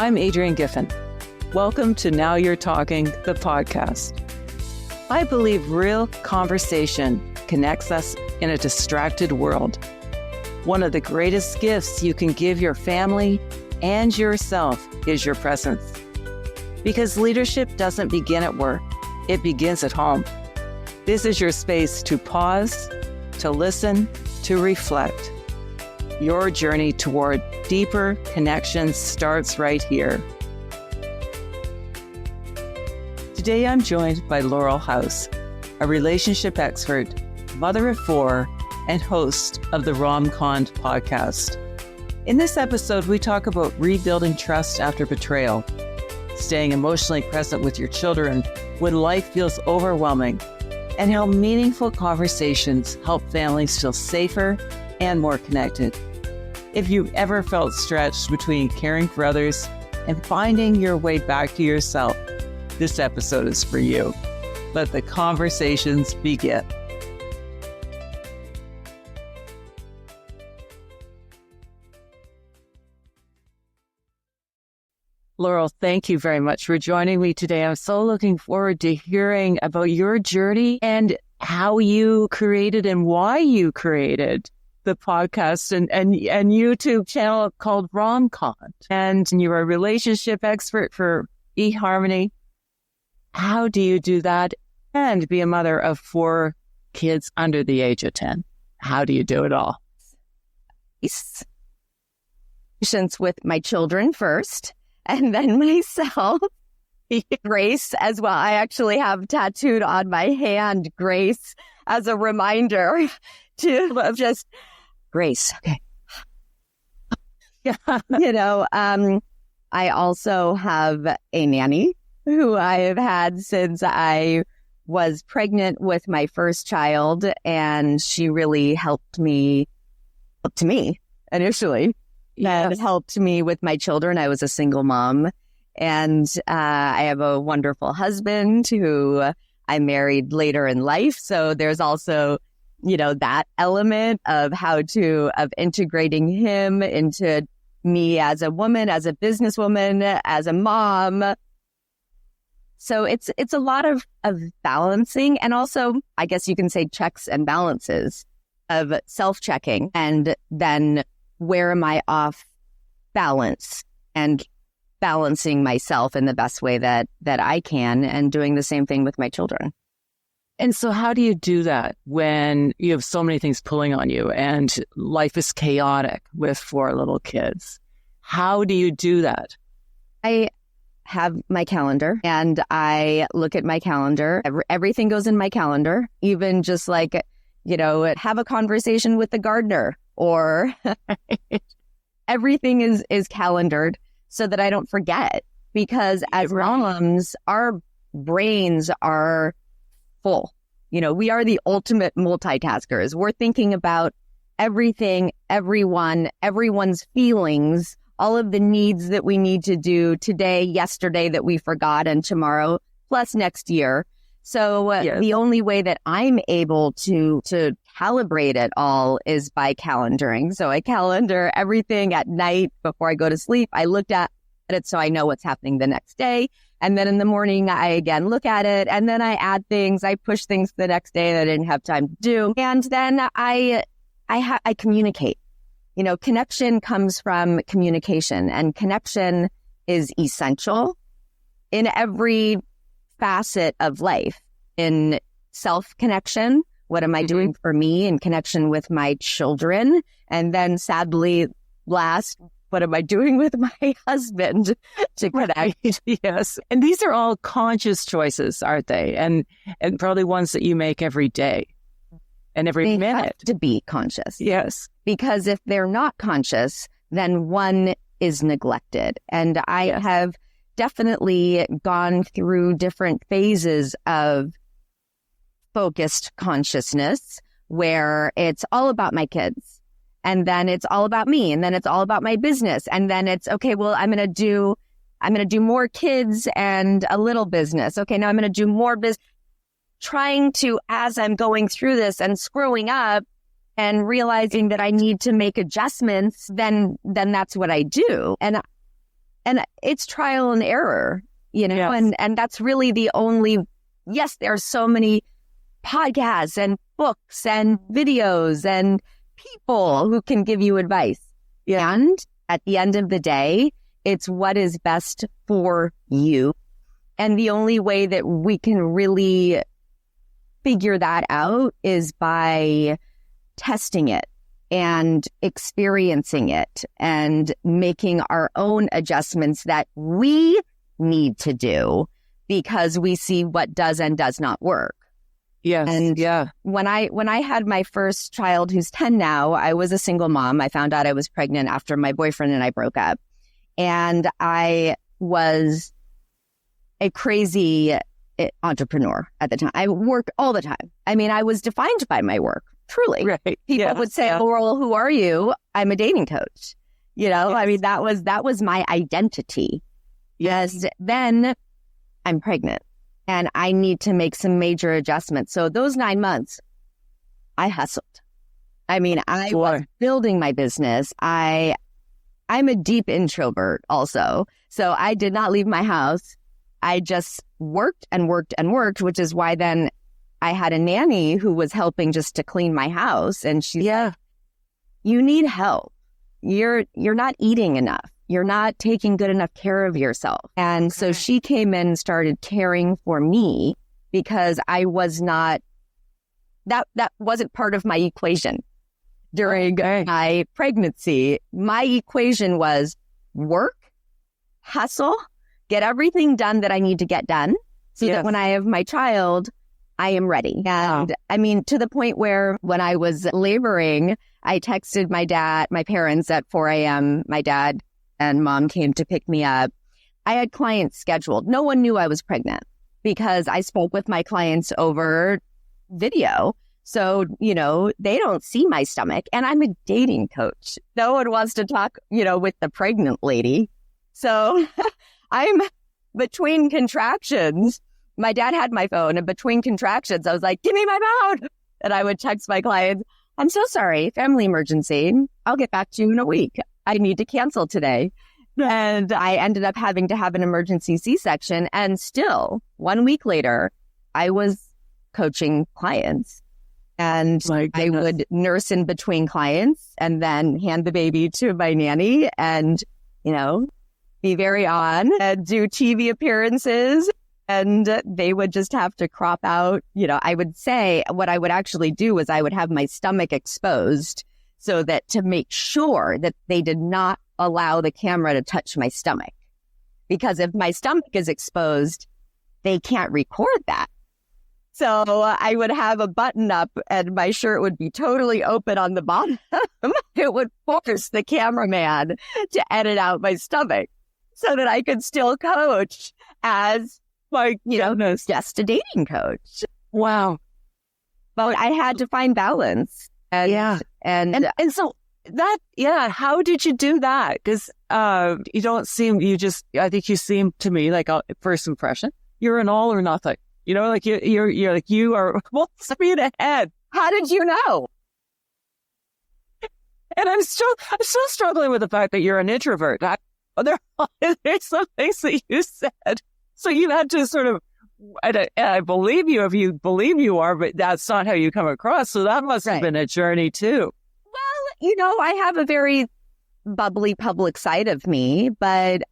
I'm Adrienne Giffen. Welcome to Now You're Talking, the podcast. I believe real conversation connects us in a distracted world. One of the greatest gifts you can give your family and yourself is your presence. Because leadership doesn't begin at work, it begins at home. This is your space to pause, to listen, to reflect. Your journey toward deeper connections starts right here. Today I'm joined by Laurel House, a relationship expert, mother of four, and host of the Rom-Con podcast. In this episode, we talk about rebuilding trust after betrayal, staying emotionally present with your children when life feels overwhelming, and how meaningful conversations help families feel safer and more connected. If you've ever felt stretched between caring for others and finding your way back to yourself, this episode is for you. Let the conversations begin. Laurel, thank you very much for joining me today. I'm so looking forward to hearing about your journey and how you created and why you created the podcast and YouTube channel called Rom-Con. And you're a relationship expert for eHarmony. How do you do that and be a mother of four kids under the age of 10? How do you do it all? Patience with my children first, and then myself. Grace as well. I actually have tattooed on my hand, Grace, as a reminder to just Grace. Okay. Yeah. I also have a nanny who I have had since I was pregnant with my first child, and she really helped me initially. Yes. And helped me with my children. I was a single mom, and I have a wonderful husband who I married later in life. So there's also, that element of of integrating him into me as a woman, as a businesswoman, as a mom. So it's a lot of balancing, and also, I guess you can say, checks and balances of self-checking, and then where am I off balance, and balancing myself in the best way that I can, and doing the same thing with my children. And so how do you do that when you have so many things pulling on you and life is chaotic with four little kids? How do you do that? I have my calendar, and I look at my calendar. Everything goes in my calendar, even just like, have a conversation with the gardener, or everything is calendared so that I don't forget. Because as moms, our brains are full. We are the ultimate multitaskers. We're thinking about everything, everyone's feelings, all of the needs that we need to do today, yesterday that we forgot, and tomorrow, plus next year. So Yes. The only way that I'm able to calibrate it all is by calendaring. So I calendar everything at night before I go to sleep. I looked at it so I know what's happening the next day. And then in the morning, I again look at it, and then I add things. I push things the next day that I didn't have time to do. And then I communicate. Connection comes from communication, and connection is essential in every facet of life. In self-connection, what am I doing for me, in connection with my children? And then sadly, last, what am I doing with my husband to connect? Right. Yes. And these are all conscious choices, aren't they? And probably ones that you make every day and every minute. They have to be conscious. Yes. Because if they're not conscious, then one is neglected. And I Yes. have definitely gone through different phases of focused consciousness where it's all about my kids, and then it's all about me, and then it's all about my business, and then it's okay, well, I'm going to do more kids and a little business. Okay, now I'm going to do more business. Trying to, as I'm going through this and screwing up and realizing that I need to make adjustments, then that's what I do. And And it's trial and error, Yes. and that's really the only, yes, there are so many podcasts and books and videos and people who can give you advice. Yeah. And at the end of the day, it's what is best for you. And the only way that we can really figure that out is by testing it and experiencing it and making our own adjustments that we need to do because we see what does and does not work. Yes. And yeah. when I had my first child, who's 10 now, I was a single mom. I found out I was pregnant after my boyfriend and I broke up. And I was a crazy entrepreneur at the time. I worked all the time. I mean, I was defined by my work, truly. Right. People would say, Laurel, who are you? I'm a dating coach. Yes. I mean, that was my identity. Yes. Then I'm pregnant. And I need to make some major adjustments. So those 9 months, I hustled. I mean, I was building my business. I'm a deep introvert also. So I did not leave my house. I just worked and worked and worked, which is why then I had a nanny who was helping just to clean my house. And she's like, you need help. You're not eating enough. You're not taking good enough care of yourself. And so she came in and started caring for me because I was not, that wasn't part of my equation during my pregnancy. My equation was work, hustle, get everything done that I need to get done so that when I have my child, I am ready. And I mean, to the point where when I was laboring, I texted my parents at 4 a.m. My dad and mom came to pick me up. I had clients scheduled. No one knew I was pregnant because I spoke with my clients over video. So, they don't see my stomach and I'm a dating coach. No one wants to talk, with the pregnant lady. So I'm between contractions. My dad had my phone and between contractions, I was like, give me my phone. And I would text my clients, I'm so sorry, family emergency. I'll get back to you in a week. I need to cancel today. And I ended up having to have an emergency C-section. And still, 1 week later, I was coaching clients. And I would nurse in between clients and then hand the baby to my nanny and, be very on and do TV appearances. And they would just have to crop out. I would say what I would actually do was I would have my stomach exposed so that to make sure that they did not allow the camera to touch my stomach. Because if my stomach is exposed, they can't record that. So I would have a button up and my shirt would be totally open on the bottom. It would force the cameraman to edit out my stomach so that I could still coach as, just a dating coach. Wow. But I had to find balance. And so that, how did you do that? Because you don't seem, I think you seem to me like a first impression, you're an all or nothing. You're like, you are full speed ahead. How did you know? And I'm still struggling with the fact that you're an introvert. There's some things that you said. So you had to sort of, I believe you if you believe you are, but that's not how you come across. So that must have been a journey too. Well, I have a very bubbly public side of me, but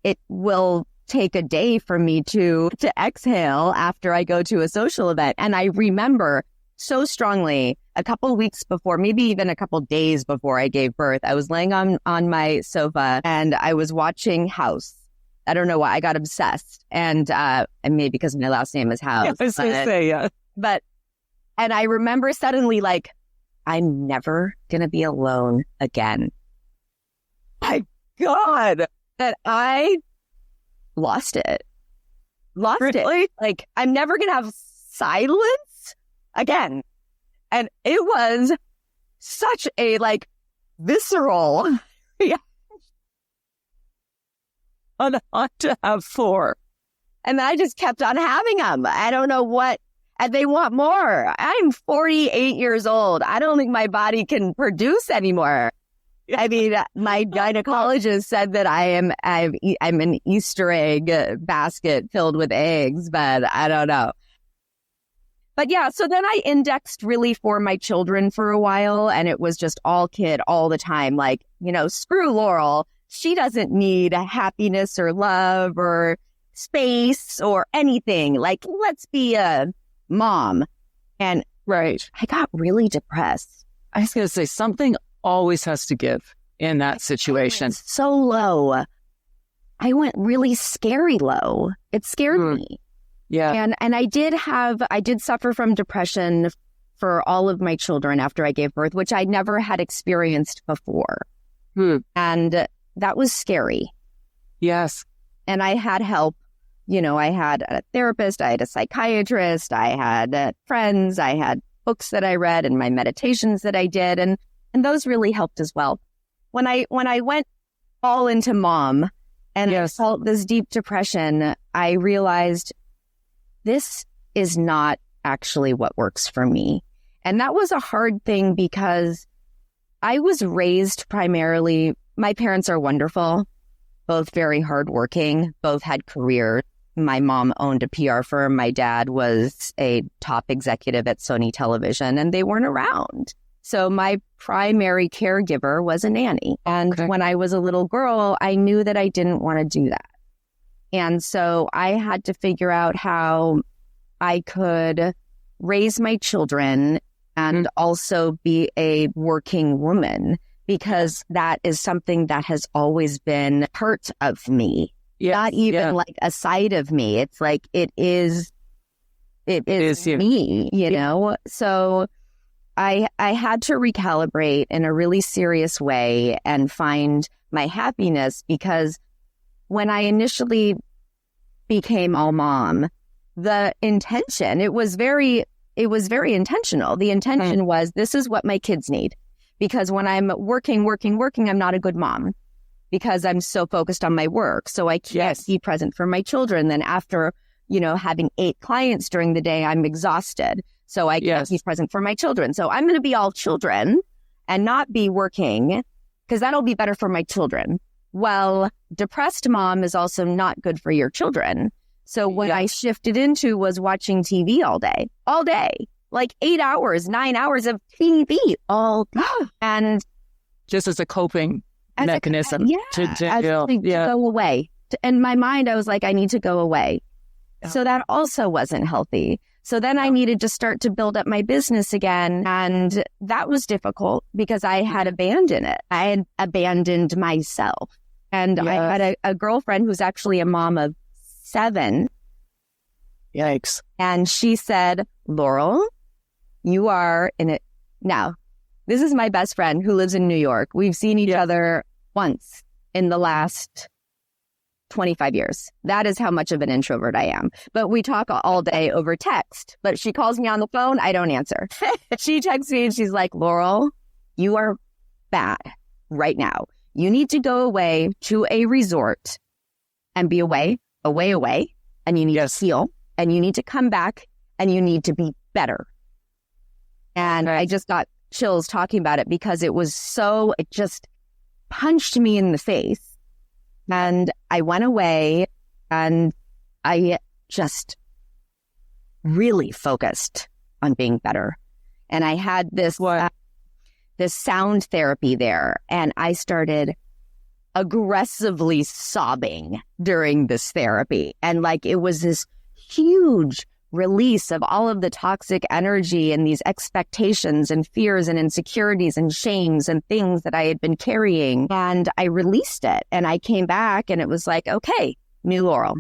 it will take a day for me to exhale after I go to a social event. And I remember so strongly a couple weeks before, maybe even a couple days before I gave birth, I was laying on my sofa and I was watching House. I don't know why I got obsessed. And maybe because my last name is House. Yeah, I was going to say, yeah. And I remember suddenly like, I'm never going to be alone again. My God, that I lost it. Really? Like, I'm never going to have silence again. And it was such a visceral on to have 4. And I just kept on having them. I don't know what, and they want more. I'm 48 years old. I don't think my body can produce anymore. I mean, my gynecologist said that I'm an Easter egg basket filled with eggs, but I don't know. But yeah, so then I indexed really for my children for a while, and it was just all kid all the time. Like, screw Laurel. She doesn't need happiness or love or space or anything. Like, let's be a mom. And Right. I got really depressed. I was going to say, something always has to give in that situation. So low. I went really scary low. It scared me. Yeah. And I did suffer from depression for all of my children after I gave birth, which I never had experienced before. And that was scary. Yes. And I had help. I had a therapist, I had a psychiatrist, I had friends, I had books that I read and my meditations that I did. And those really helped as well. When I went all into mom and I felt this deep depression, I realized this is not actually what works for me. And that was a hard thing because I was raised primarily, my parents are wonderful, both very hardworking, both had careers. My mom owned a PR firm. My dad was a top executive at Sony Television, and they weren't around. So my primary caregiver was a nanny. And when I was a little girl, I knew that I didn't want to do that. And so I had to figure out how I could raise my children and also be a working woman, because that is something that has always been part of me. Not even like a side of me. It's like it is me, So I had to recalibrate in a really serious way and find my happiness, because when I initially became all mom, the intention, it was very intentional. The intention was, this is what my kids need, because when I'm working, I'm not a good mom, because I'm so focused on my work. So I can't be present for my children. Then after, having 8 clients during the day, I'm exhausted. So I can't be present for my children. So I'm going to be all children and not be working, because that'll be better for my children. Well, depressed mom is also not good for your children. So what I shifted into was watching TV all day, like 8 hours, 9 hours of TV all day. And just as a coping mechanism to go away. In my mind, I was like, I need to go away. So that also wasn't healthy. So then I needed to start to build up my business again. And that was difficult because I had abandoned it. I had abandoned myself. And I had a girlfriend who's actually a mom of 7. Yikes. And she said, Laurel, you are in it. Now, this is my best friend who lives in New York. We've seen each other once in the last 25 years. That is how much of an introvert I am. But we talk all day over text. But she calls me on the phone, I don't answer. She texts me and she's like, Laurel, you are bad right now. You need to go away to a resort and be away. And you need to heal. And you need to come back and you need to be better. And I just got chills talking about it, because it just punched me in the face. And I went away and I just really focused on being better. And I had this sound therapy there, and I started aggressively sobbing during this therapy. And it was this huge release of all of the toxic energy and these expectations and fears and insecurities and shames and things that I had been carrying. And I released it, and I came back, and it was like, okay, new Laurel.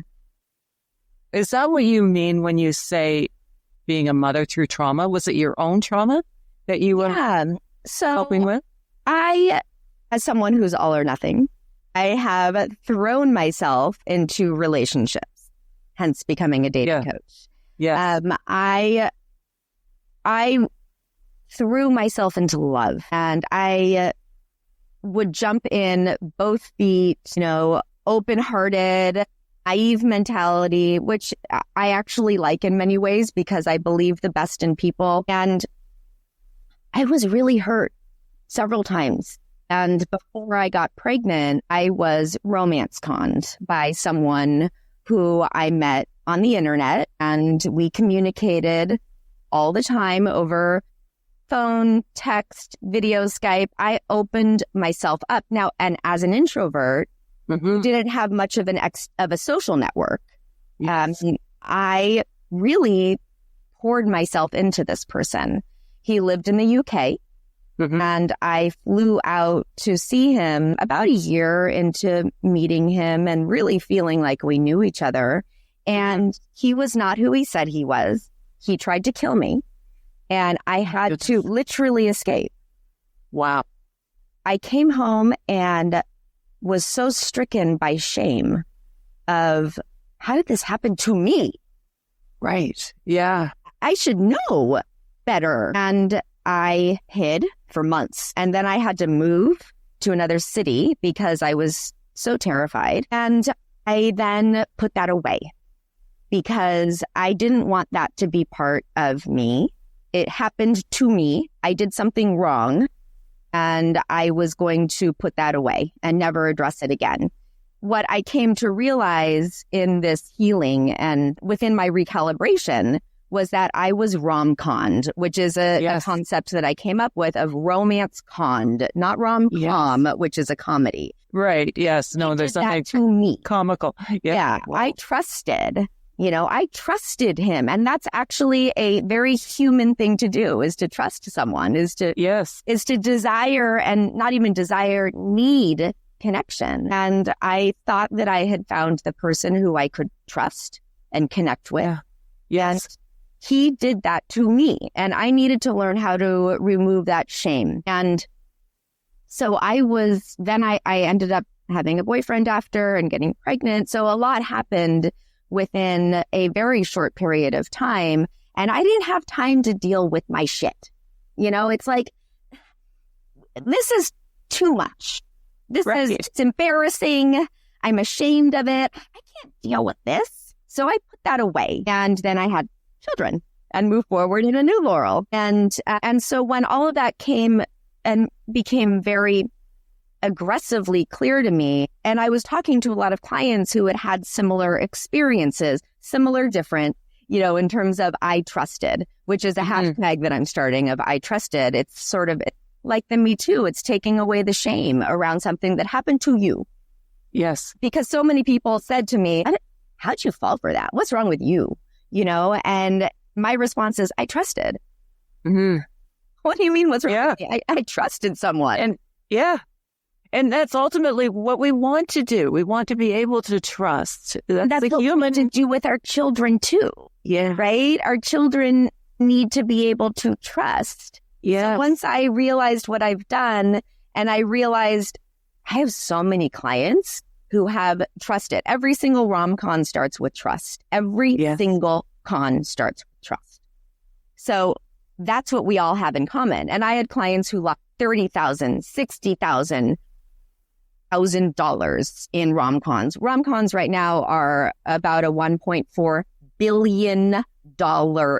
Is that what you mean when you say being a mother through trauma? Was it your own trauma that you were helping with? I, as someone who's all or nothing, I have thrown myself into relationships, hence becoming a dating coach. Yeah. I threw myself into love, and I would jump in both feet, open-hearted, naive mentality, which I actually like in many ways because I believe the best in people. And I was really hurt several times. And before I got pregnant, I was romance conned by someone who I met on the internet, and we communicated all the time over phone, text, video, Skype. I opened myself up. Now, and as an introvert, didn't have much of a social network. Yes. I really poured myself into this person. He lived in the UK, and I flew out to see him about a year into meeting him and really feeling like we knew each other. And he was not who he said he was. He tried to kill me, and I had to literally escape. Wow. I came home and was so stricken by shame of, how did this happen to me? Right. Yeah. I should know better. And I hid for months. And then I had to move to another city because I was so terrified. And I then put that away because I didn't want that to be part of me. It happened to me. I did something wrong, and I was going to put that away and never address it again. What I came to realize in this healing and within my recalibration was that I was rom-conned, which is a concept that I came up with of romance conned, not rom-com, which is a comedy. Right. Yes. No, there's something to me. Comical. Yeah. Wow. I trusted him. And that's actually a very human thing to do, is to trust someone, is to desire, and not even desire, need connection. And I thought that I had found the person who I could trust and connect with. Yeah. Yes. And he did that to me, and I needed to learn how to remove that shame. And so I ended up having a boyfriend after and getting pregnant. So a lot happened within a very short period of time, and I didn't have time to deal with my shit. It's like, this is too much. It's embarrassing. I'm ashamed of it. I can't deal with this. So I put that away. And then I had children and moved forward in a new Laurel. And so when all of that came and became very aggressively clear to me, and I was talking to a lot of clients who had had similar experiences, similar, different, in terms of I trusted, which is a hashtag that I'm starting of I trusted. It's sort of like the Me Too. It's taking away the shame around something that happened to you. Yes. Because so many people said to me, how'd you fall for that? What's wrong with you? And my response is, I trusted. What do you mean what's wrong with me? I trusted someone. And that's ultimately what we want to do. We want to be able to trust. That's what we want to do with our children too. Yeah. Right? Our children need to be able to trust. Yeah. So once I realized what I've done, and I realized I have so many clients who have trusted. Every single rom-con starts with trust. Every single con starts with trust. So that's what we all have in common. And I had clients who lost $30,000, $60,000, $1,000 in rom-cons. Rom-cons right now are about a $1.4 billion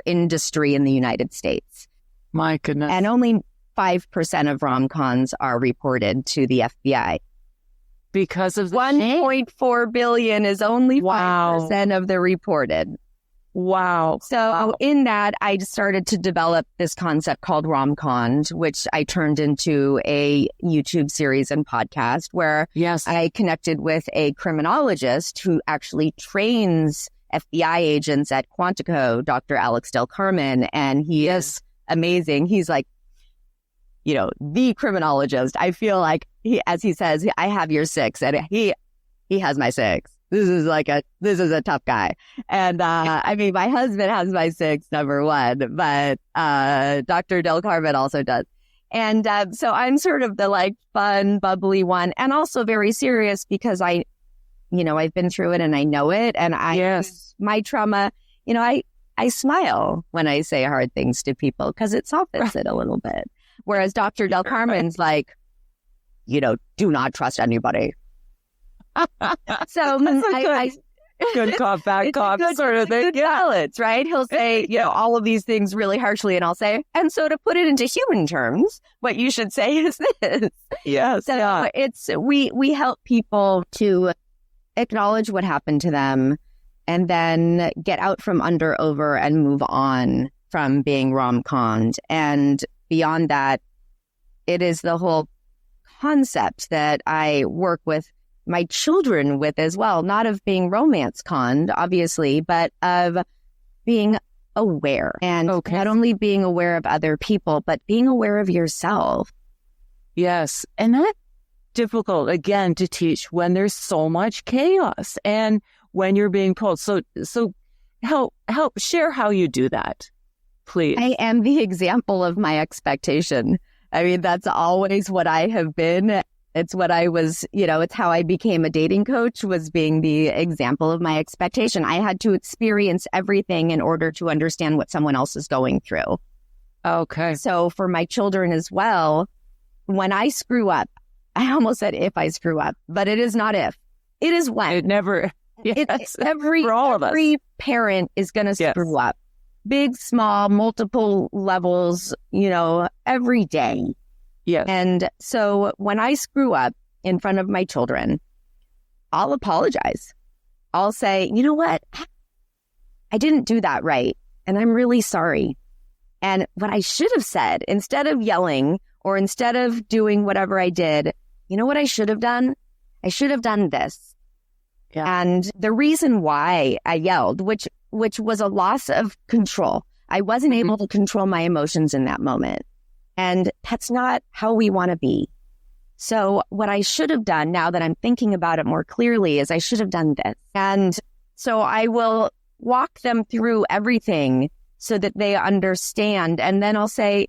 industry in the United States. My goodness. And only 5% of rom-cons are reported to the FBI. Because of the 1.4 billion is only 5% of the reported. Wow. So in that, I started to develop this concept called rom-cons, which I turned into a YouTube series and podcast where I connected with a criminologist who actually trains FBI agents at Quantico, Dr. Alex Del Carmen. And he is amazing. He's like, the criminologist. I feel like as he says, I have your 6, and he has my 6. This is a tough guy. And, my husband has my 6, number 1, but, Dr. Del Carmen also does. And, so I'm sort of the fun, bubbly one, and also very serious because I've been through it and I know it. And my trauma, I smile when I say hard things to people because it softens it a little bit. Whereas Dr. Del Carmen's do not trust anybody. So good cop, bad cop sort of thing. Good balance, right? He'll say, all of these things really harshly, and I'll say, and so to put it into human terms, what you should say is this. Yes. So it's, we help people to acknowledge what happened to them and then get out from under, over, and move on from being rom-conned. And beyond that, it is the whole concept that I work with my children with as well, not of being romance conned, obviously, but of being aware. And not only being aware of other people, but being aware of yourself. Yes. And that's difficult, again, to teach when there's so much chaos and when you're being pulled. So help share how you do that, please. I am the example of my expectation. I mean, that's always what I have been. It's what I was, it's how I became a dating coach, was being the example of my expectation. I had to experience everything in order to understand what someone else is going through. Okay. So for my children as well, when I screw up, I almost said if I screw up, but it is not if. It is when. It never, yes. Every parent is going to screw up. Big, small, multiple levels, every day. Yes. And so when I screw up in front of my children, I'll apologize. I'll say, you know what? I didn't do that right. And I'm really sorry. And what I should have said, instead of yelling or instead of doing whatever I did, you know what I should have done? I should have done this. Yeah. And the reason why I yelled, which was a loss of control. I wasn't able to control my emotions in that moment. And that's not how we want to be. So what I should have done, now that I'm thinking about it more clearly, is I should have done this. And so I will walk them through everything so that they understand. And then I'll say,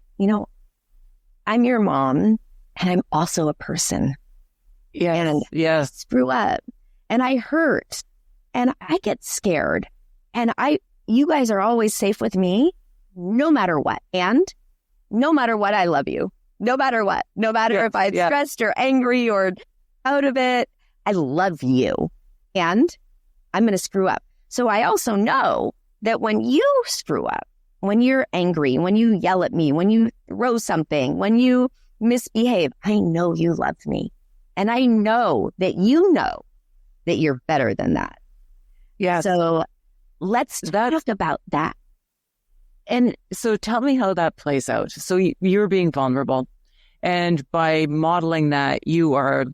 I'm your mom and I'm also a person. Yes. And screw up. And I hurt and I get scared. And you guys are always safe with me, no matter what. And no matter what, I love you. No matter what. No matter if I'm stressed or angry or out of it, I love you. And I'm going to screw up. So I also know that when you screw up, when you're angry, when you yell at me, when you throw something, when you misbehave, I know you love me. And I know that you're better than that. Yeah. So let's talk about that. And so tell me how that plays out. So you're being vulnerable. And by modeling that, you are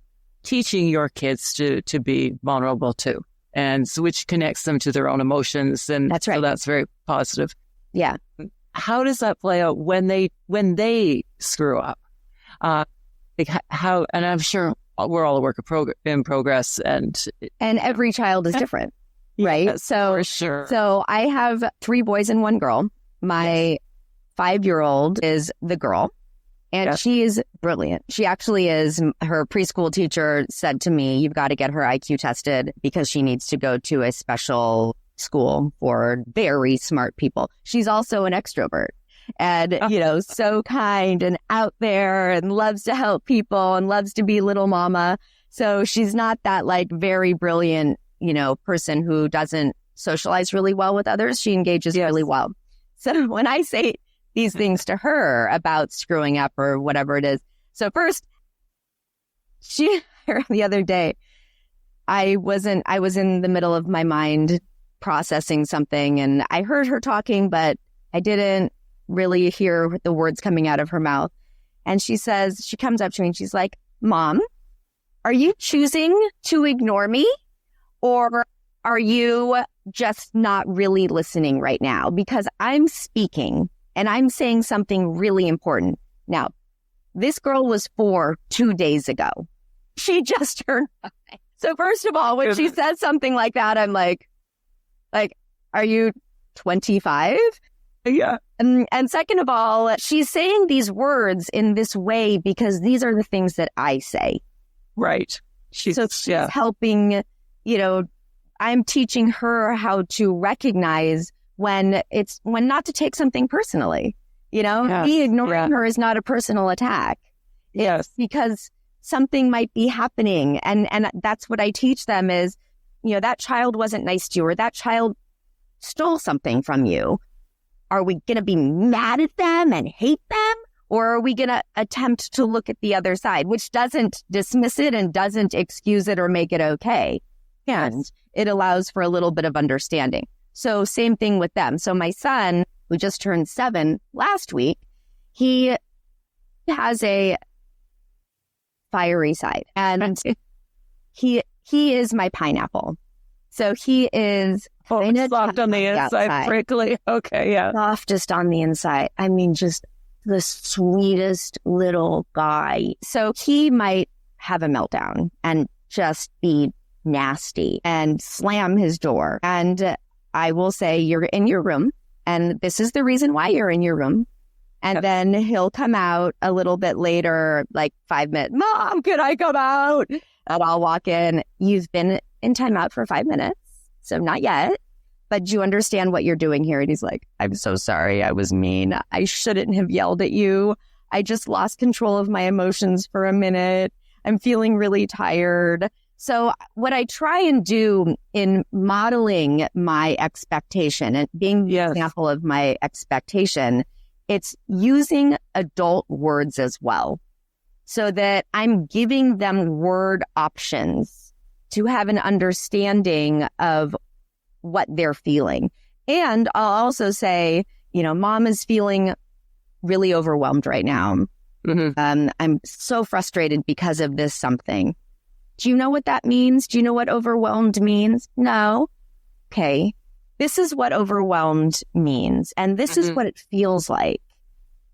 teaching your kids to be vulnerable too. And so which connects them to their own emotions. And that's right. So that's very positive. Yeah. How does that play out when they screw up? How, and I'm sure we're all a work in progress. And every child is different. Right. Yes, so for sure. So I have 3 boys and 1 girl. My 5-year-old is the girl, and she is brilliant. She actually is. Her preschool teacher said to me, you've got to get her IQ tested because she needs to go to a special school for very smart people. She's also an extrovert and, so kind and out there and loves to help people and loves to be little mama. So she's not that very brilliant, person who doesn't socialize really well with others. She engages really well. So when I say these things to her about screwing up or whatever it is, so first, the other day, I was in the middle of my mind processing something and I heard her talking, but I didn't really hear the words coming out of her mouth. And she comes up to me and she's like, Mom, are you choosing to ignore me? Or are you just not really listening right now? Because I'm speaking and I'm saying something really important. Now, this girl was 4 2 days ago. She just turned 5. So first of all, when she says something like that, I'm like, are you 25? Yeah. And second of all, she's saying these words in this way because these are the things that I say. Right. She's helping, I'm teaching her how to recognize when not to take something personally. Me ignoring her is not a personal attack. Yes. It's because something might be happening. And that's what I teach them is that child wasn't nice to you, or that child stole something from you. Are we going to be mad at them and hate them? Or are we going to attempt to look at the other side, which doesn't dismiss it and doesn't excuse it or make it okay? And it allows for a little bit of understanding. So same thing with them. So my son, who just turned 7 last week, he has a fiery side, and he is my pineapple. So he is soft on the inside, prickly. Okay, yeah. Softest on the inside. I mean, just the sweetest little guy. So he might have a meltdown and just be nasty and slam his door. And I will say, you're in your room, and this is the reason why you're in your room. And then he'll come out a little bit later, like 5 minutes. Mom, can I come out? And I'll walk in. You've been in timeout for 5 minutes, so not yet. But do you understand what you're doing here? And he's like, I'm so sorry. I was mean. I shouldn't have yelled at you. I just lost control of my emotions for a minute. I'm feeling really tired. So what I try and do in modeling my expectation and being the example of my expectation, it's using adult words as well, so that I'm giving them word options to have an understanding of what they're feeling. And I'll also say, Mom is feeling really overwhelmed right now. Mm-hmm. I'm so frustrated because of this something. Do you know what that means? Do you know what overwhelmed means? No. Okay. This is what overwhelmed means. And this is what it feels like.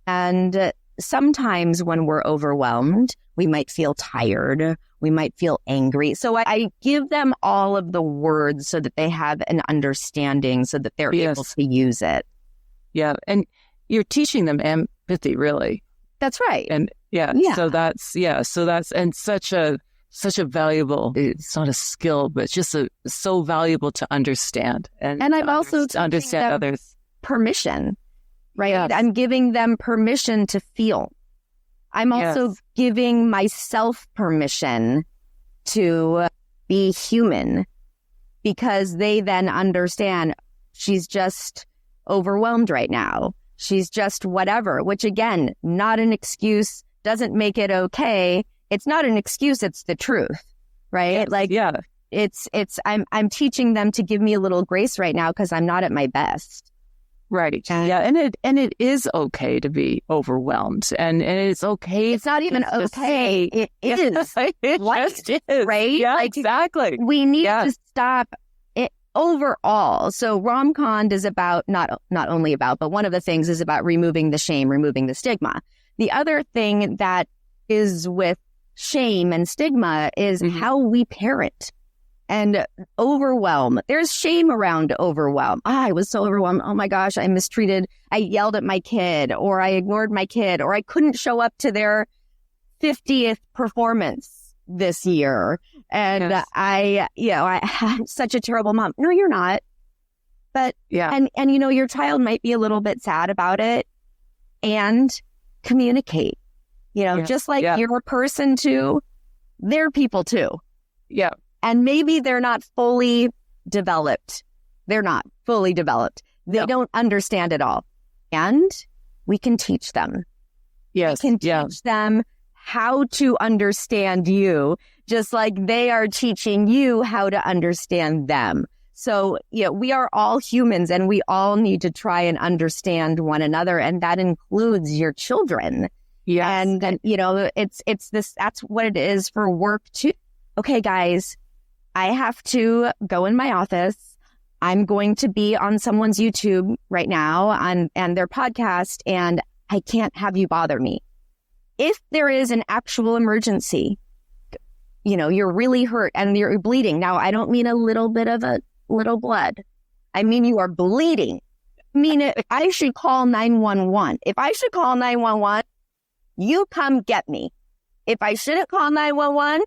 And sometimes when we're overwhelmed, we might feel tired. We might feel angry. So I give them all of the words so that they have an understanding, so that they're able to use it. Yeah. And you're teaching them empathy, really. That's right. And so that's and such a valuable, it's not a skill, but it's just so valuable to understand. And I'm also understand others. Permission, right? Yes. I'm giving them permission to feel. I'm also giving myself permission to be human, because they then understand she's just overwhelmed right now. She's just whatever, which again, not an excuse, doesn't make it okay. It's not an excuse, it's the truth, right? I'm teaching them to give me a little grace right now because I'm not at my best. Right. And it is okay to be overwhelmed, and it's okay. It's not even okay. It is. It just is. Right? Yeah, exactly. We need to stop it overall. So RomCon is about not only about, but one of the things is about removing the shame, removing the stigma. The other thing that is with shame and stigma is how we parent. And overwhelm. There's shame around overwhelm. I was so overwhelmed. Oh my gosh, I mistreated. I yelled at my kid, or I ignored my kid, or I couldn't show up to their 50th performance this year. And I had such a terrible mom. No, you're not. But and your child might be a little bit sad about it, and communicate. Just like you're a person too, they're people too. Yeah. And maybe they're not fully developed. They're not fully developed. They don't understand it all. And we can teach them. Yes. We can teach them how to understand you, just like they are teaching you how to understand them. So, we are all humans, and we all need to try and understand one another. And that includes your children. Yes. And then, it's this, that's what it is for work too. Okay, guys. I have to go in my office. I'm going to be on someone's YouTube right now and their podcast, and I can't have you bother me. If there is an actual emergency, you're really hurt and you're bleeding. Now, I don't mean a little bit of a little blood. I mean, you are bleeding. I mean, I should call 911. If I should call 911, you come get me. If I shouldn't call 911,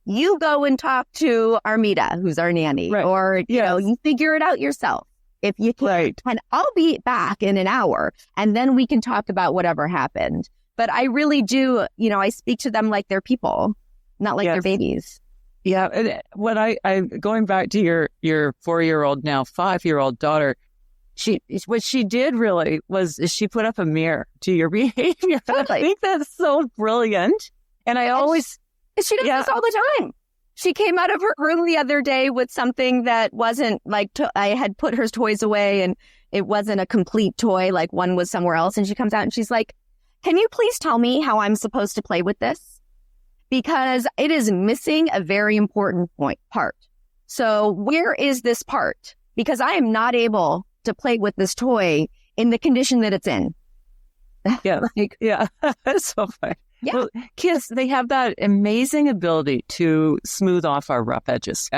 you go and talk to Armida, who's our nanny, or, you figure it out yourself if you can. Right. And I'll be back in an hour, and then we can talk about whatever happened. But I really do, I speak to them like they're people, not like they're babies. Yeah. And when I going back to your 4-year-old, now 5-year-old daughter, what she did really was she put up a mirror to your behavior. Totally. I think that's so brilliant. And I always, she does this all the time. She came out of her room the other day with something that wasn't like, I had put her toys away and it wasn't a complete toy, like one was somewhere else. And she comes out and she's like, can you please tell me how I'm supposed to play with this? Because it is missing a very important part. So where is this part? Because I am not able to play with this toy in the condition that it's in. Yeah. Yeah. That's so funny. Yeah. Well, kids, they have that amazing ability to smooth off our rough edges.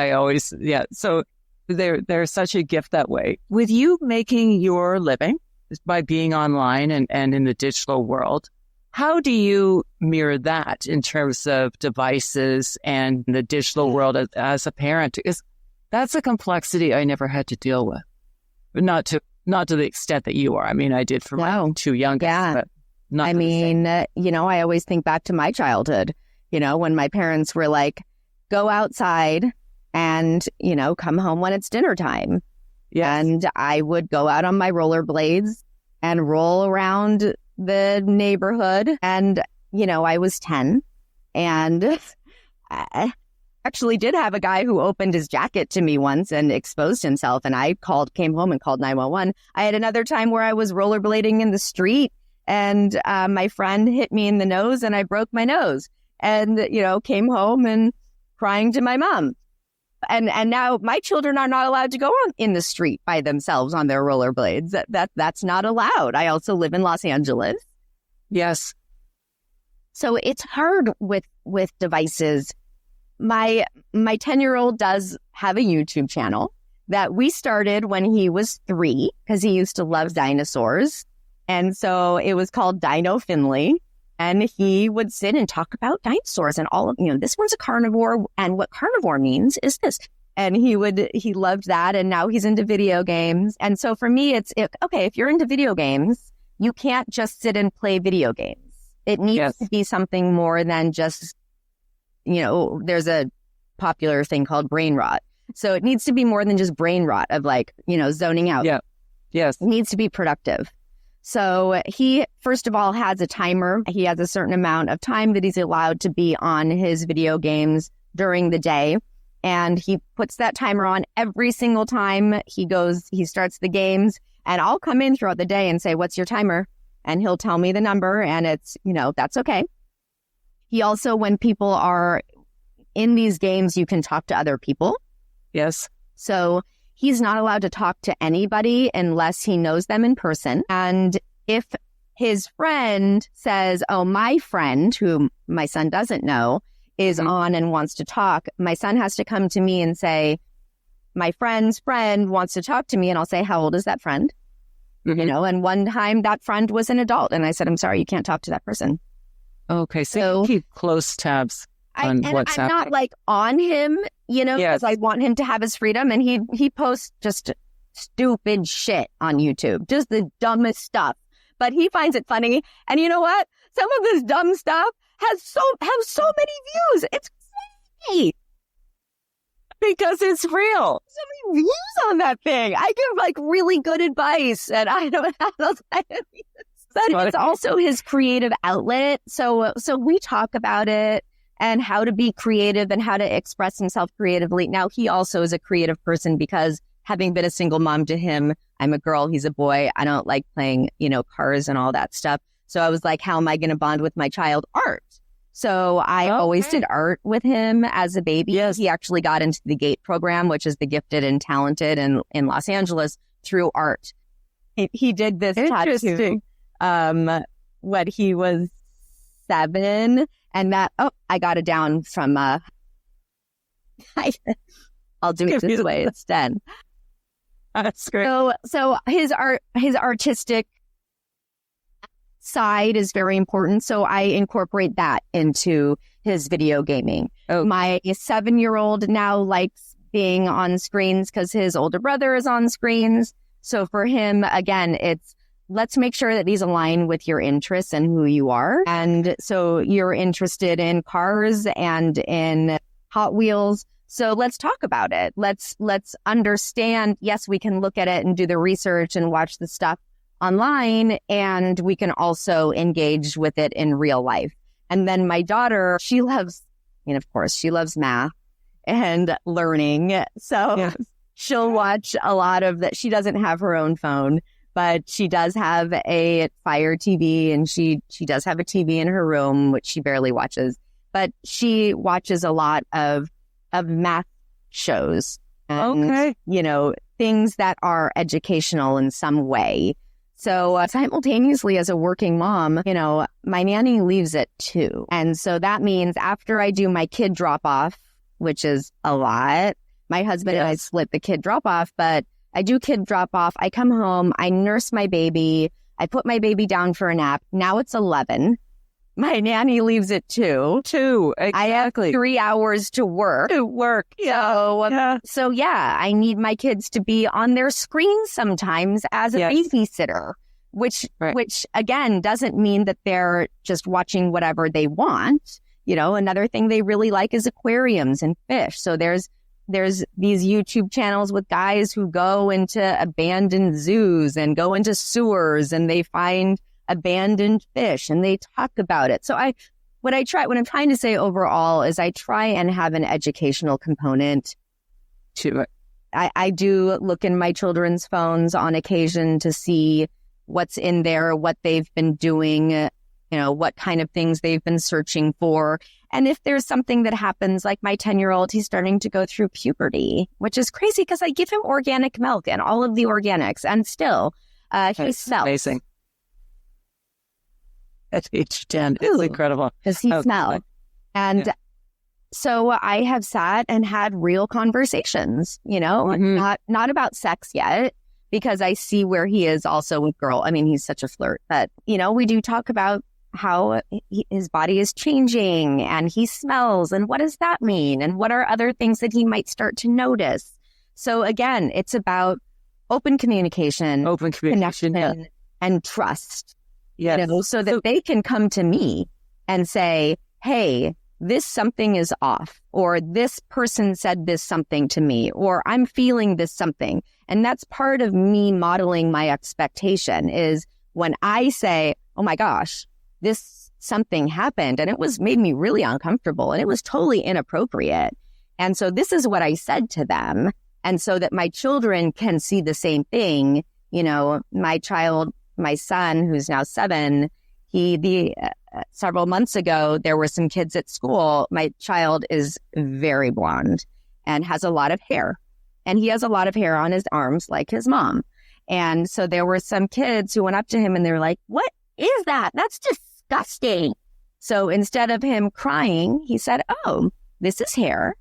So they're such a gift that way. With you making your living by being online and in the digital world, how do you mirror that in terms of devices and the digital world as a parent? Because that's a complexity I never had to deal with, but not to the extent that you are. I mean, I did for my 2 youngest, but not. I mean, I always think back to my childhood, when my parents were like, go outside and, come home when it's dinner time. Yes. And I would go out on my rollerblades and roll around the neighborhood. And, I was 10 and I actually did have a guy who opened his jacket to me once and exposed himself. And I came home and called 911. I had another time where I was rollerblading in the street and my friend hit me in the nose and I broke my nose and, came home and crying to my mom. And now my children are not allowed to go on in the street by themselves on their rollerblades. That's not allowed. I also live in Los Angeles. Yes. So it's hard with devices. My 10-year-old does have a YouTube channel that we started when he was 3 because he used to love dinosaurs. And so it was called Dino Finley. And he would sit and talk about dinosaurs and all of, this one's a carnivore. And what carnivore means is this. And he loved that. And now he's into video games. And so for me, if you're into video games, you can't just sit and play video games. It needs to be something more than just, there's a popular thing called brain rot. So it needs to be more than just brain rot of zoning out. Yeah. Yes. It needs to be productive. So he, first of all, has a timer. He has a certain amount of time that he's allowed to be on his video games during the day. And he puts that timer on every single time he starts the games. And I'll come in throughout the day and say, what's your timer? And he'll tell me the number and it's, that's okay. He also, when people are in these games, you can talk to other people. Yes. So he's not allowed to talk to anybody unless he knows them in person. And if his friend says, oh, my friend, whom my son doesn't know, is on and wants to talk, my son has to come to me and say, my friend's friend wants to talk to me. And I'll say, how old is that friend? And one time that friend was an adult. And I said, I'm sorry, you can't talk to that person. Okay. So you keep close tabs on what's happening. I'm not on him, because I want him to have his freedom. And he posts just stupid shit on YouTube, just the dumbest stuff. But he finds it funny. And you know what? Some of this dumb stuff have so many views. It's crazy. Because it's real. So many views on that thing. I give really good advice and I don't have those. But it's also his creative outlet. So we talk about it and how to be creative and how to express himself creatively. Now, he also is a creative person because having been a single mom to him, I'm a girl, he's a boy. I don't like playing, cars and all that stuff. So I was like, how am I going to bond with my child? Art. So I always did art with him as a baby. Yes. He actually got into the GATE program, which is the gifted and talented in Los Angeles, through art. He did this tattoo when he was 7. And I got it down from, I'll do it this way instead. That's great. So his artistic side is very important. So I incorporate that into his video gaming. Oh. My 7-year-old now likes being on screens because his older brother is on screens. So for him, again, it's let's make sure that these align with your interests and who you are. And so you're interested in cars and in Hot Wheels. So let's talk about it. Let's understand. Yes, we can look at it and do the research and watch the stuff online, and we can also engage with it in real life. And then my daughter, she loves math and learning. So she'll watch a lot of that. She doesn't have her own phone, but she does have a Fire TV, and she does have a TV in her room, which she barely watches. But she watches a lot of math shows and, things that are educational in some way. So simultaneously, as a working mom, my nanny leaves at 2. And so that means after I do my kid drop off, which is a lot, my husband and I split the kid drop off, but I do kid drop off. I come home, I nurse my baby. I put my baby down for a nap. Now it's 11. My nanny leaves at 2. 2, exactly. I have 3 hours to work. So I need my kids to be on their screen sometimes as a babysitter, which again doesn't mean that they're just watching whatever they want. Another thing they really like is aquariums and fish. So there's these YouTube channels with guys who go into abandoned zoos and go into sewers, and they find abandoned fish and they talk about it. So what I'm trying to say overall is I try and have an educational component to it. I do look in my children's phones on occasion to see what's in there, what they've been doing, what kind of things they've been searching for. And if there's something that happens, like my 10-year-old, he's starting to go through puberty, which is crazy because I give him organic milk and all of the organics, and still he smells. Amazing. At age 10. It's incredible. Does he smell? And so I have sat and had real conversations, not about sex yet, because I see where he is also with girl. I mean, he's such a flirt, but, we do talk about how his body is changing and he smells, and what does that mean? And what are other things that he might start to notice? So again, it's about open communication, connection, and trust. Yes. So that they can come to me and say, hey, this something is off, or this person said this something to me, or I'm feeling this something. And that's part of me modeling my expectation is when I say, oh my gosh, this something happened and it made me really uncomfortable and it was totally inappropriate. And so this is what I said to them. And so that my children can see the same thing, my son, who's now 7, several months ago, there were some kids at school. My child is very blonde and has a lot of hair. And he has a lot of hair on his arms like his mom. And so there were some kids who went up to him and they were like, what is that? That's disgusting. So instead of him crying, he said, oh, this is hair.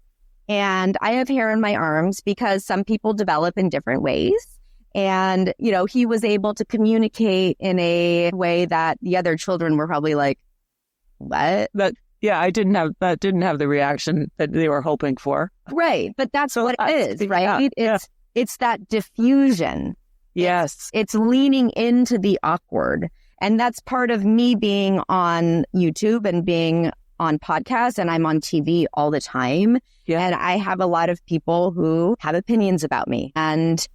And I have hair in my arms because some people develop in different ways. And, he was able to communicate in a way that the other children were probably like, what? I didn't have the reaction that they were hoping for. Right. But that's what it is, right? It's that diffusion. Yes. It's leaning into the awkward. And that's part of me being on YouTube and being on podcasts, and I'm on TV all the time. Yeah. And I have a lot of people who have opinions about me, and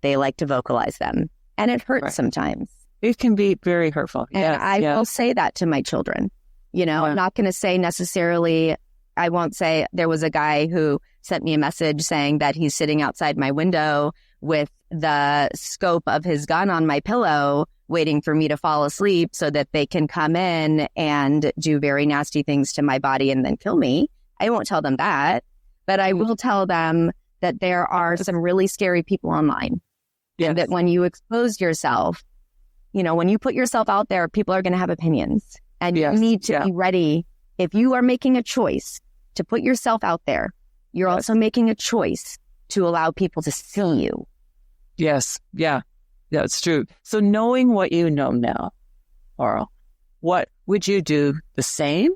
they like to vocalize them. And it hurts sometimes. It can be very hurtful. And I will say that to my children. I'm not going to say necessarily, I won't say there was a guy who sent me a message saying that he's sitting outside my window with the scope of his gun on my pillow, waiting for me to fall asleep so that they can come in and do very nasty things to my body and then kill me. I won't tell them that, but I will tell them that there are some really scary people online. Yes. And that when you expose yourself, when you put yourself out there, people are going to have opinions. And you need to be ready. If you are making a choice to put yourself out there, you're also making a choice to allow people to see you. Yes. Yeah. That's true. So knowing what you know now, Laurel, what would you do the same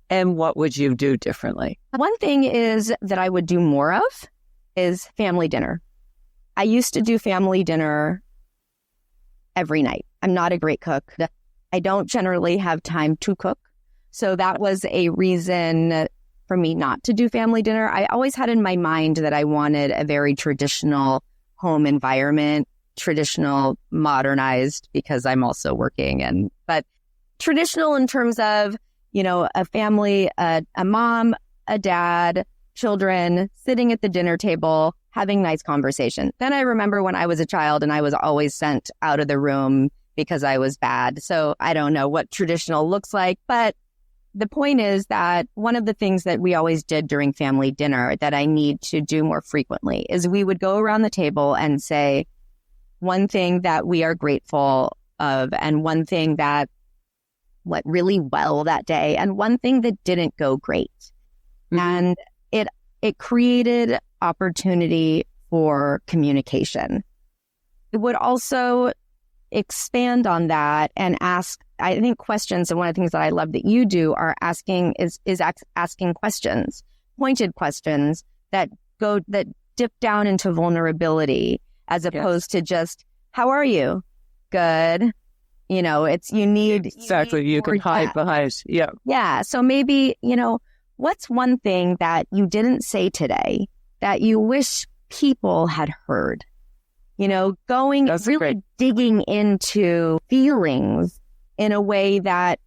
and what would you do differently? One thing is that I would do more of is family dinner. I used to do family dinner every night. I'm not a great cook. I don't generally have time to cook. So that was a reason for me not to do family dinner. I always had in my mind that I wanted a very traditional home environment, traditional, modernized, because I'm also working, but traditional in terms of, a family, a mom, a dad, children sitting at the dinner table, having nice conversation. Then I remember when I was a child and I was always sent out of the room because I was bad. So I don't know what traditional looks like, but the point is that one of the things that we always did during family dinner that I need to do more frequently is we would go around the table and say one thing that we are grateful of and one thing that went really well that day and one thing that didn't go great. Mm-hmm. And it created opportunity for communication. It would also expand on that and ask, I think, questions. And one of the things that I love that you do are asking questions, pointed questions that dip down into vulnerability as opposed to just, how are you? Good. You need exactly. You can hide behind. Yeah. Yeah. So maybe, what's one thing that you didn't say today that you wish people had heard? Digging into feelings in a way that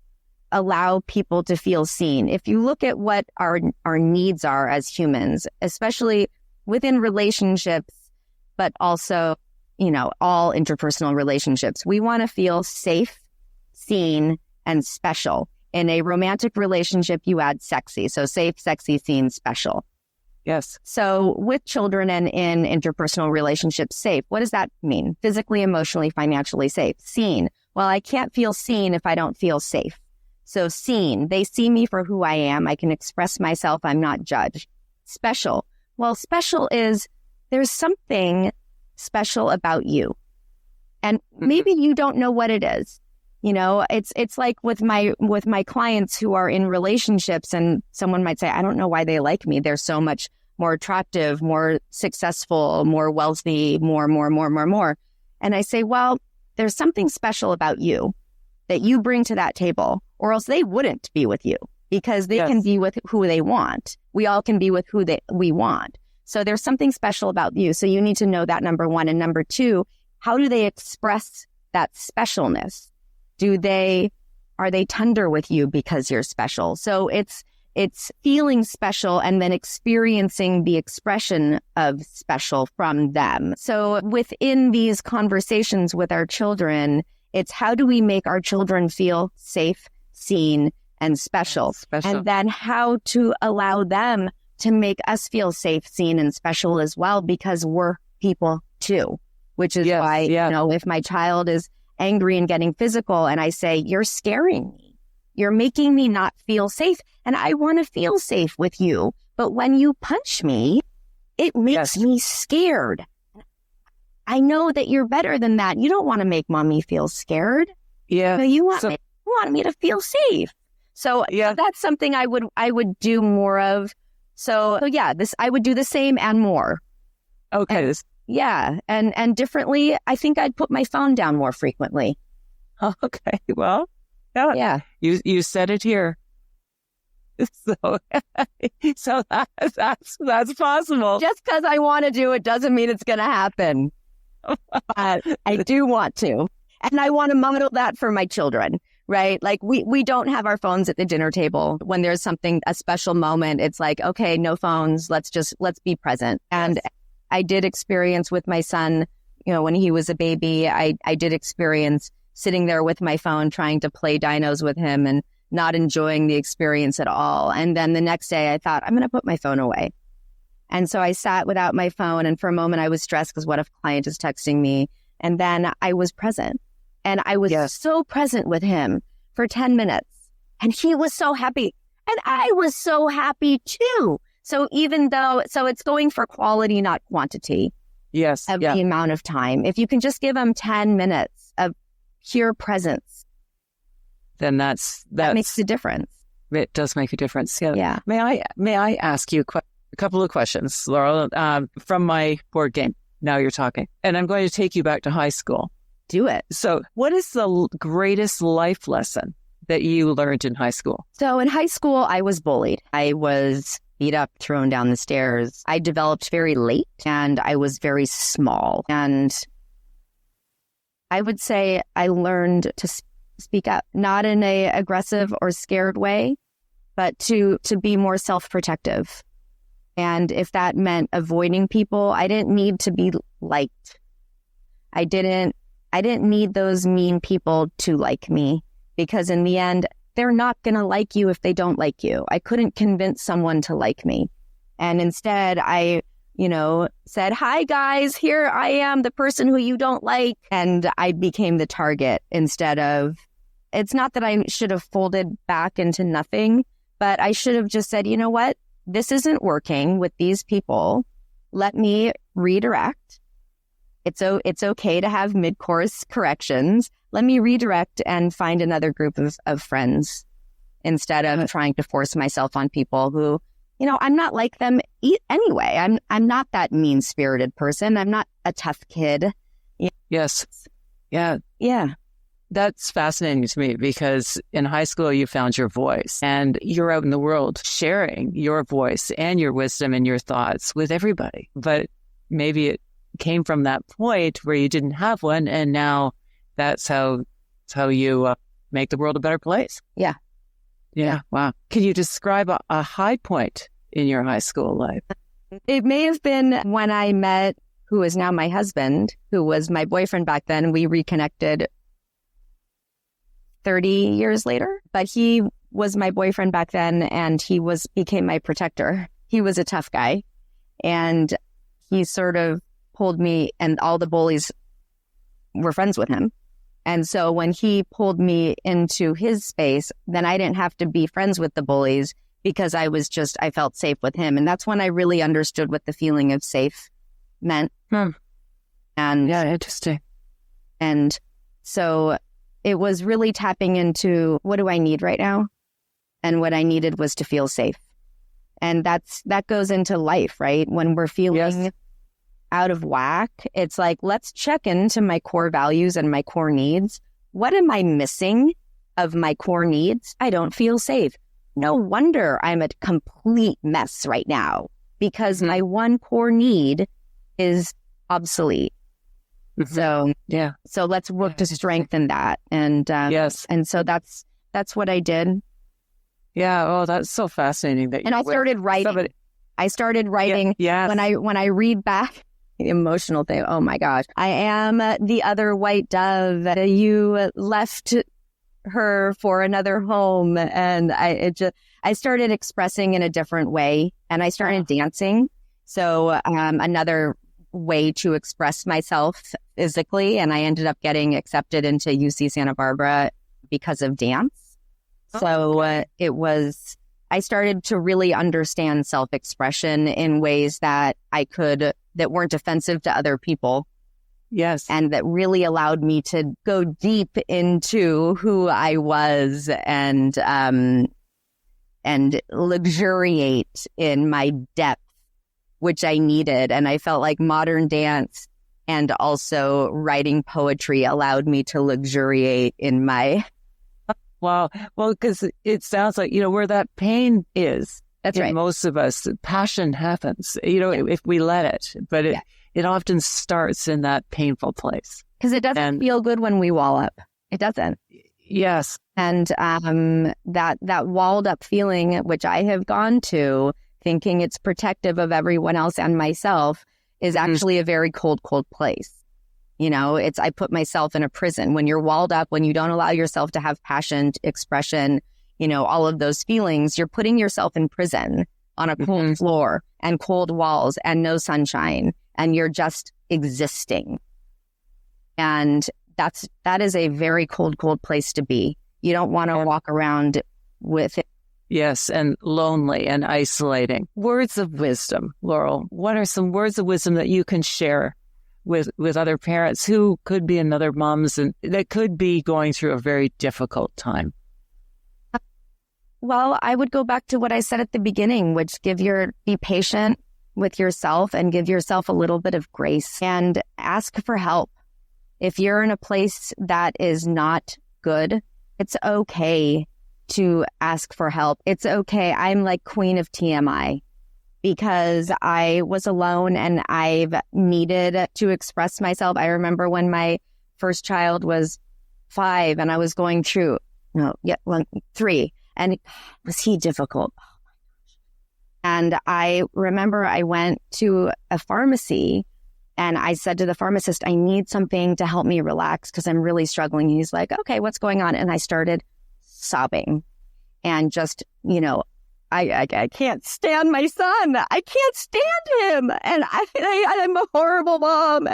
allow people to feel seen. If you look at what our needs are as humans, especially within relationships, but also, all interpersonal relationships, we want to feel safe, seen, and special. In a romantic relationship, you add sexy. So safe, sexy, seen, special. Yes. So with children and in interpersonal relationships, safe, what does that mean? Physically, emotionally, financially safe. Seen. Well, I can't feel seen if I don't feel safe. So seen, they see me for who I am. I can express myself. I'm not judged. Special. Well, special is there's something special about you. And maybe you don't know what it is. It's like with my clients who are in relationships and someone might say, I don't know why they like me. They're so much more attractive, more successful, more wealthy, more. And I say, well, there's something special about you that you bring to that table, or else they wouldn't be with you because they can be with who they want. We all can be with who we want. So there's something special about you. So you need to know that, number one. And number two, how do they express that specialness? Are they tender with you because you're special? So it's feeling special and then experiencing the expression of special from them. So within these conversations with our children, it's how do we make our children feel safe, seen, and special? And then how to allow them to make us feel safe, seen, and special as well, because we're people too, which is why, if my child is angry and getting physical and I say, you're scaring me, you're making me not feel safe, and I want to feel safe with you. But when you punch me, it makes me scared. I know that you're better than that. You don't want to make mommy feel scared. Yeah. No, you want me to feel safe. So that's something I would do more of. So I would do the same and more. Okay. And differently, I think I'd put my phone down more frequently. Okay. Well, you said it here. So that's possible. Just because I want to do it doesn't mean it's going to happen. I do want to. And I want to model that for my children, right? Like we don't have our phones at the dinner table. When there's a special moment, it's like, okay, no phones. Let's be present. And I did experience with my son, when he was a baby, I did experience sitting there with my phone, trying to play dinos with him and not enjoying the experience at all. And then the next day I thought, I'm going to put my phone away. And so I sat without my phone. And for a moment I was stressed because what if a client is texting me? And then I was present. And I was so present with him for 10 minutes. And he was so happy. And I was so happy too. So it's going for quality, not quantity. Yes. Of the amount of time. If you can just give them 10 minutes of pure presence, then that makes a difference. It does make a difference. Yeah. May I ask you a couple of questions, Laurel, from my board game? Now you're talking. And I'm going to take you back to high school. Do it. So what is the greatest life lesson that you learned in high school? So in high school, I was bullied. I was beat up, thrown down the stairs. I developed very late and I was very small. And I would say I learned to speak up, not in a aggressive or scared way, but to be more self-protective. And if that meant avoiding people, I didn't need to be liked. I didn't need those mean people to like me, because in the end, they're not going to like you if they don't like you. I couldn't convince someone to like me. And instead, I, said, hi, guys, here I am, the person who you don't like. And I became the target instead of, it's not that I should have folded back into nothing, but I should have just said, you know what? This isn't working with these people. Let me redirect. It's okay to have mid-course corrections. Let me redirect and find another group of friends instead of trying to force myself on people who, I'm not like them anyway. I'm not that mean-spirited person. I'm not a tough kid. Yes. Yeah. Yeah. That's fascinating to me, because in high school, you found your voice and you're out in the world sharing your voice and your wisdom and your thoughts with everybody. But maybe it came from that point where you didn't have one, and now that's how you make the world a better place. Yeah. Yeah. Wow. Can you describe a high point in your high school life? It may have been when I met who is now my husband, who was my boyfriend back then. We reconnected 30 years later, but he was my boyfriend back then, and he became my protector. He was a tough guy, and he sort of pulled me, and all the bullies were friends with him. And so when he pulled me into his space, then I didn't have to be friends with the bullies, because I felt safe with him. And that's when I really understood what the feeling of safe meant. And yeah, interesting. And so it was really tapping into, what do I need right now? And what I needed was to feel safe. And that goes into life, right? When we're feeling out of whack, it's like, let's check into my core values and my core needs. What am I missing of my core needs? I don't feel safe. No wonder I'm a complete mess right now, because my one core need is obsolete. So let's work to strengthen that. And and so that's what I did. Yeah. Oh, that's so fascinating. I started writing. I started writing. Yeah. When I read back the emotional thing, oh my gosh, I am the other white dove. You left her for another home, and I started expressing in a different way, and I started dancing. So another way to express myself physically, and I ended up getting accepted into UC Santa Barbara because of dance. I started to really understand self-expression in ways that that weren't offensive to other people. Yes. And that really allowed me to go deep into who I was and luxuriate in my depth, which I needed. And I felt like modern dance and also writing poetry allowed me to luxuriate in my... Wow. Well, because it sounds like, where that pain is. That's right. Most of us, passion happens, if we let it. But it often starts in that painful place. Because it doesn't feel good when we wall up. It doesn't. Yes. And that walled up feeling, which I have gone to, thinking it's protective of everyone else and myself, is actually a very cold, cold place. I put myself in a prison. When you're walled up, when you don't allow yourself to have passion, expression, all of those feelings, you're putting yourself in prison on a cold floor and cold walls and no sunshine, and you're just existing. And that is a very cold, cold place to be. You don't want to walk around with it. Yes, and lonely and isolating. Words of wisdom, Laurel. What are some words of wisdom that you can share with other parents who could be another moms and that could be going through a very difficult time? Well, I would go back to what I said at the beginning, which be patient with yourself and give yourself a little bit of grace and ask for help. If you're in a place that is not good, It's okay to ask for help. It's okay. I'm like queen of TMI because I was alone and I've needed to express myself. I remember when my first child was 5 and I was going through, 3. And was he difficult? And I remember I went to a pharmacy and I said to the pharmacist, I need something to help me relax because I'm really struggling. He's like, okay, what's going on? And I started sobbing and just, I can't stand my son. I can't stand him. And I'm a horrible mom.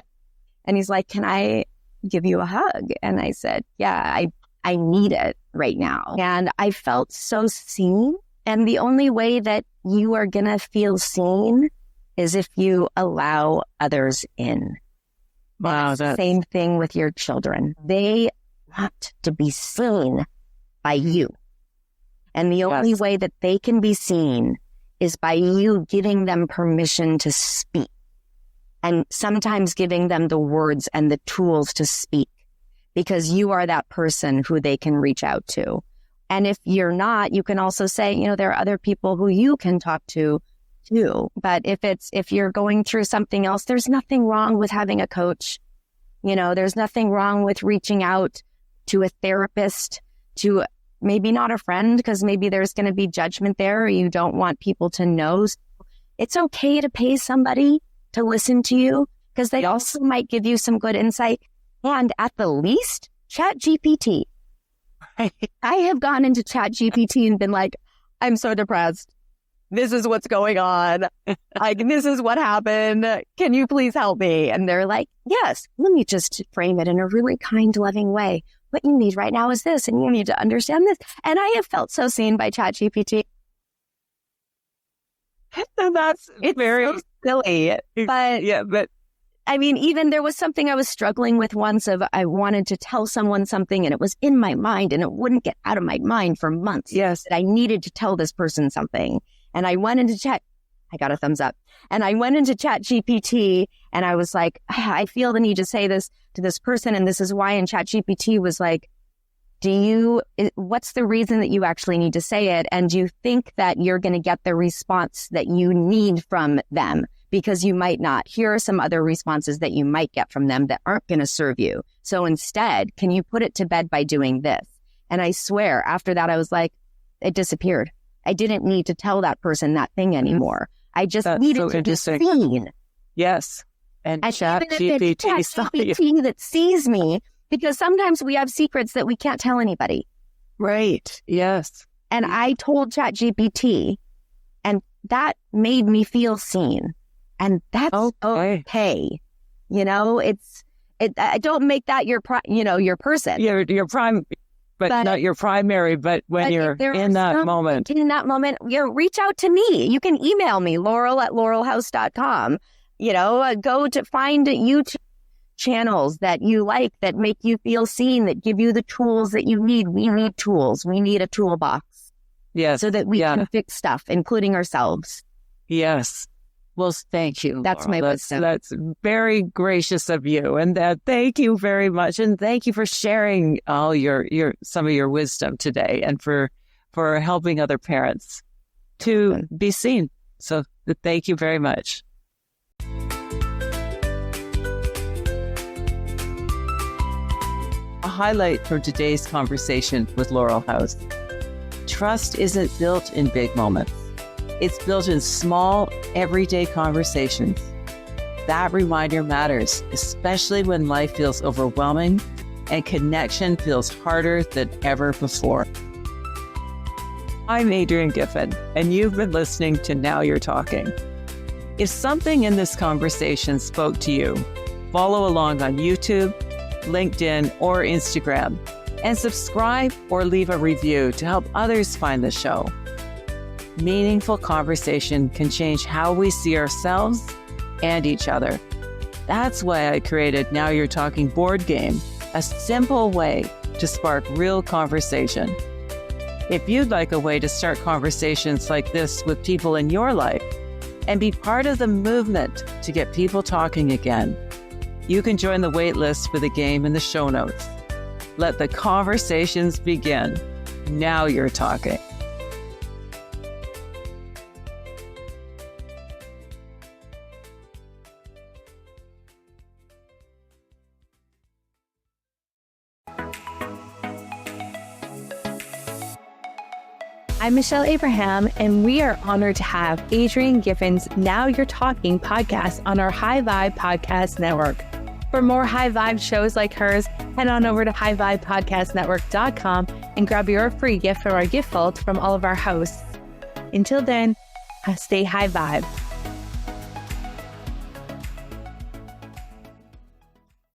And he's like, can I give you a hug? And I said, yeah, I need it right now. And I felt so seen. And the only way that you are going to feel seen is if you allow others in. Wow. That's the same thing with your children. They want to be seen by you. And the only way that they can be seen is by you giving them permission to speak. And sometimes giving them the words and the tools to speak. Because you are that person who they can reach out to. And if you're not, you can also say, there are other people who you can talk to too. But if you're going through something else, there's nothing wrong with having a coach. There's nothing wrong with reaching out to a therapist, to maybe not a friend, because maybe there's going to be judgment there or you don't want people to know. It's okay to pay somebody to listen to you because they also might give you some good insight. And at the least, ChatGPT. I have gone into ChatGPT and been like, I'm so depressed. This is what's going on. This is what happened. Can you please help me? And they're like, yes, let me just frame it in a really kind, loving way. What you need right now is this, and you need to understand this. And I have felt so seen by ChatGPT. It's very so silly. But I mean, even there was something I was struggling with once of I wanted to tell someone something and it was in my mind and it wouldn't get out of my mind for months. Yes. That I needed to tell this person something. And I went into I got a thumbs up. And I went into ChatGPT and I was like, I feel the need to say this to this person. And this is why. And ChatGPT was like, what's the reason that you actually need to say it? And do you think that you're going to get the response that you need from them? Because you might not. Here are some other responses that you might get from them that aren't going to serve you. So instead, can you put it to bed by doing this? And I swear, after that, I was like, it disappeared. I didn't need to tell that person that thing anymore. I just needed to be seen. Yes. And ChatGPT that sees me, because sometimes we have secrets that we can't tell anybody. Right. Yes. And I told ChatGPT, and that made me feel seen. And that's okay. I don't make that your person. Your prime, but not your primary, but when you're in that moment. In that moment, reach out to me. You can email me, Laurel@laurelhouse.com. Go to find YouTube channels that you like, that make you feel seen, that give you the tools that you need. We need tools. We need a toolbox. Yes. So that we can fix stuff, including ourselves. Yes. Well, thank you. That's Laurel. my wisdom. That's very gracious of you. And thank you very much. And thank you for sharing all some of your wisdom today and for helping other parents to be seen. So thank you very much. A highlight from today's conversation with Laurel House. Trust isn't built in big moments. It's built in small, everyday conversations. That reminder matters, especially when life feels overwhelming and connection feels harder than ever before. I'm Adrienne Giffen, and you've been listening to Now You're Talking. If something in this conversation spoke to you, follow along on YouTube, LinkedIn, or Instagram, and subscribe or leave a review to help others find the show. Meaningful conversation can change how we see ourselves and each other. That's why I created Now You're Talking board game, a simple way to spark real conversation. If you'd like a way to start conversations like this with people in your life and be part of the movement to get people talking again, you can join the wait list for the game in the show notes. Let the conversations begin. Now you're talking. I'm Michelle Abraham, and we are honored to have Adrienne Giffen's Now You're Talking podcast on our High Vibe Podcast Network. For more high vibe shows like hers, head on over to highvibepodcastnetwork.com and grab your free gift from our gift vault from all of our hosts. Until then, stay high vibe.